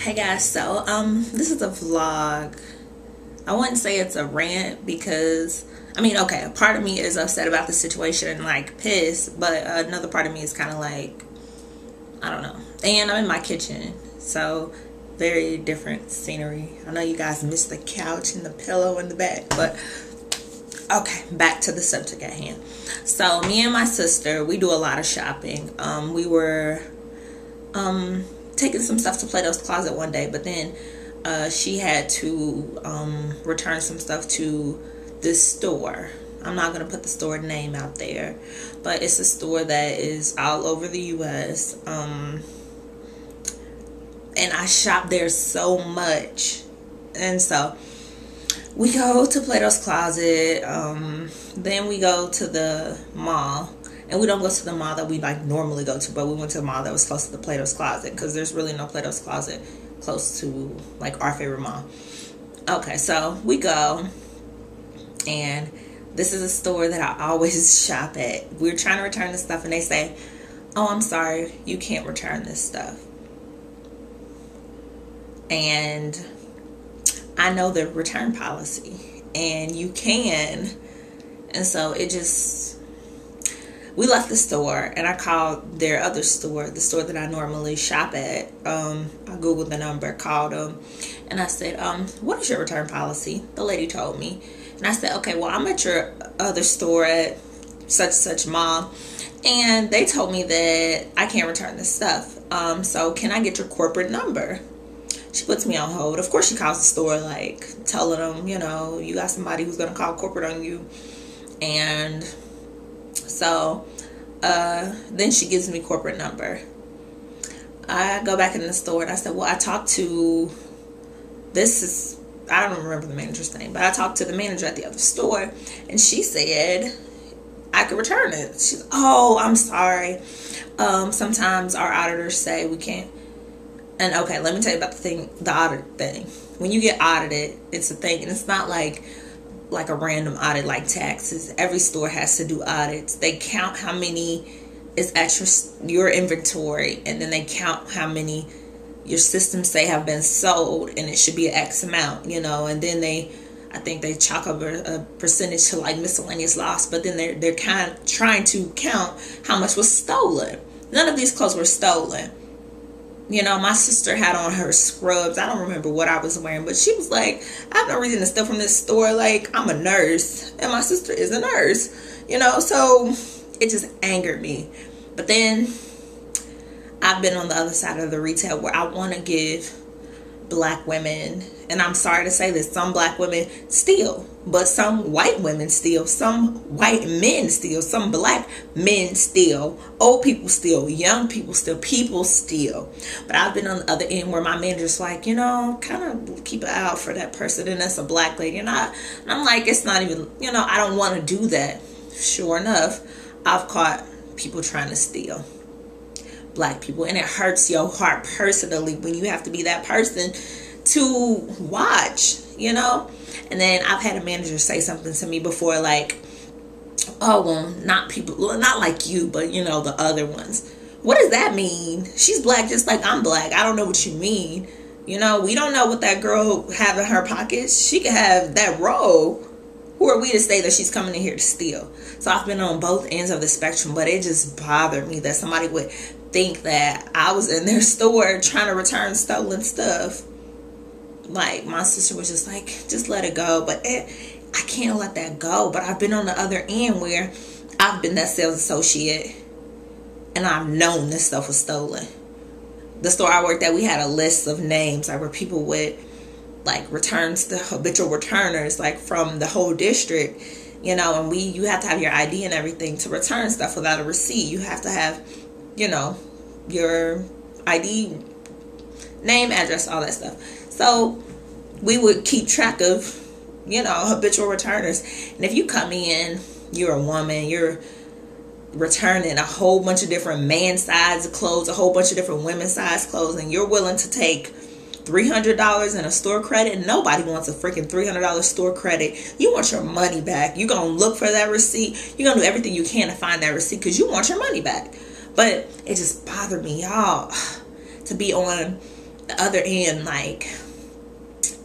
Hey guys, so this is a vlog. I wouldn't say it's a rant because okay, a part of me is upset about the situation and like pissed, but another part of me is kind of like, I don't know. And I'm in my kitchen, so very different scenery. I know you guys missed the couch and the pillow in the back, but okay, back to the subject at hand. So me and my sister, we do a lot of shopping. We were taking some stuff to Plato's Closet one day, but then she had to return some stuff to this store. I'm not going to put the store name out there, but it's a store that is all over the U.S. And I shop there so much. And so we go to Plato's Closet. Then we go to the mall. And we don't go to the mall that we like normally go to, but we went to the mall that was close to the Plato's Closet because there's really no Plato's Closet close to like our favorite mall. Okay, so we go, and this is a store that I always shop at. We're trying to return the stuff, and they say, "Oh, I'm sorry, you can't return this stuff." And I know the return policy, and you can, and so it just. We left the store, and I called their other store, the store that I normally shop at. I Googled the number, called them, and I said, what is your return policy? The lady told me. And I said, okay, well, I'm at your other store at such mall, and they told me that I can't return this stuff. So can I get your corporate number? She puts me on hold. Of course, she calls the store, like, telling them, you got somebody who's going to call corporate on you. And so then she gives me corporate number. I go back in the store and I said, well, I talked to I don't remember the manager's name, but I talked to the manager at the other store, and she said I could return it. She's, oh, I'm sorry. Sometimes our auditors say we can't. And okay, let me tell you about the audit thing. When you get audited, it's a thing, and it's not like a random audit like taxes. Every store has to do audits. They count how many is at your inventory, and then they count how many your systems say have been sold, and it should be an X amount, and then I think they chalk up a percentage to like miscellaneous loss, but then they're kind of trying to count how much was stolen. None of these clothes were stolen. My sister had on her scrubs. I don't remember what I was wearing, but she was like, I have no reason to steal from this store. Like, I'm a nurse, and my sister is a nurse, so it just angered me. But then I've been on the other side of the retail where I want to give black women, and I'm sorry to say this, some black women steal, but some white women steal, some white men steal, some black men steal, old people steal, young people steal. But I've been on the other end where my manager's like, kind of keep an eye out for that person, and that's a black lady, and I'm like, it's not even, I don't want to do that. Sure enough, I've caught people trying to steal. Black people, and it hurts your heart personally when you have to be that person to watch, and then I've had a manager say something to me before, like, oh, well, not like you, but the other ones. What does that mean? She's black just like I'm black. I don't know what you mean. We don't know what that girl have in her pockets. She could have that robe. Who are we to say that she's coming in here to steal? So I've been on both ends of the spectrum, but it just bothered me that somebody would think that I was in their store trying to return stolen stuff. Like, my sister was just like, just let it go. But I can't let that go. But I've been on the other end where I've been that sales associate, and I've known this stuff was stolen. The store I worked at, we had a list of names, like, where people would like returns, the habitual returners, like from the whole district, and you have to have your ID and everything to return stuff without a receipt. You have to have, your ID, name, address, all that stuff. So we would keep track of, habitual returners. And if you come in, you're a woman, you're returning a whole bunch of different man size clothes, a whole bunch of different women size clothes, and you're willing to take $300 in a store credit. Nobody wants a freaking $300 store credit. You want your money back. You're going to look for that receipt. You're going to do everything you can to find that receipt because you want your money back. But it just bothered me, y'all, to be on the other end, like,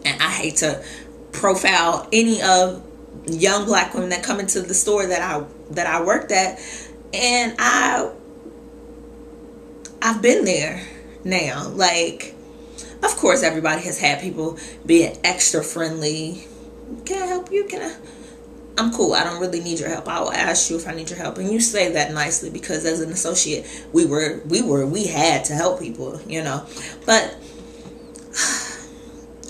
and I hate to profile any of young black women that come into the store that I worked at, and I've been there now. Like, of course, everybody has had people being extra friendly. Can I help you? I'm cool. I don't really need your help. I'll ask you if I need your help. And you say that nicely, because as an associate, we had to help people, you know. But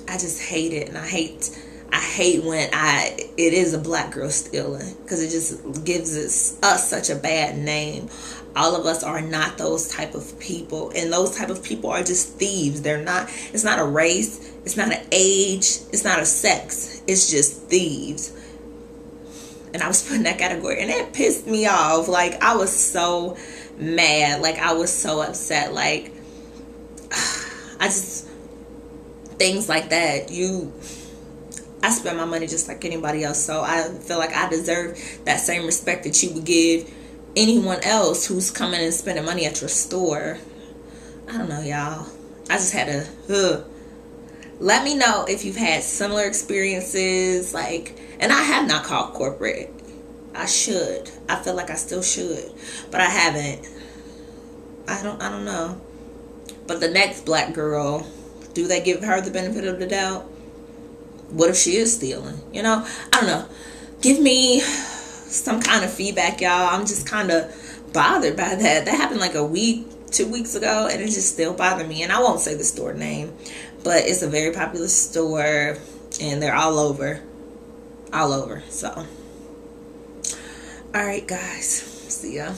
I just hate it. And I hate when it is a black girl stealing, because it just gives us such a bad name. All of us are not those type of people, and those type of people are just thieves. It's not a race, it's not an age, it's not a sex, it's just thieves. And I was put in that category, and it pissed me off. Like, I was so mad, like, I was so upset. Like, I just, things like that, I spend my money just like anybody else, so I feel like I deserve that same respect that you would give anyone else who's coming and spending money at your store. I don't know, y'all. I just had to let me know if you've had similar experiences. Like, and I have not called corporate. I should. I feel like I still should, but I haven't. I don't know. But the next black girl, do they give her the benefit of the doubt? What if she is stealing? You know, I don't know. Give me some kind of feedback, y'all. I'm just kind of bothered by that. That happened like a week, 2 weeks ago, and it just still bothered me. And I won't say the store name, but it's a very popular store, and they're all over. So, all right, guys. See ya.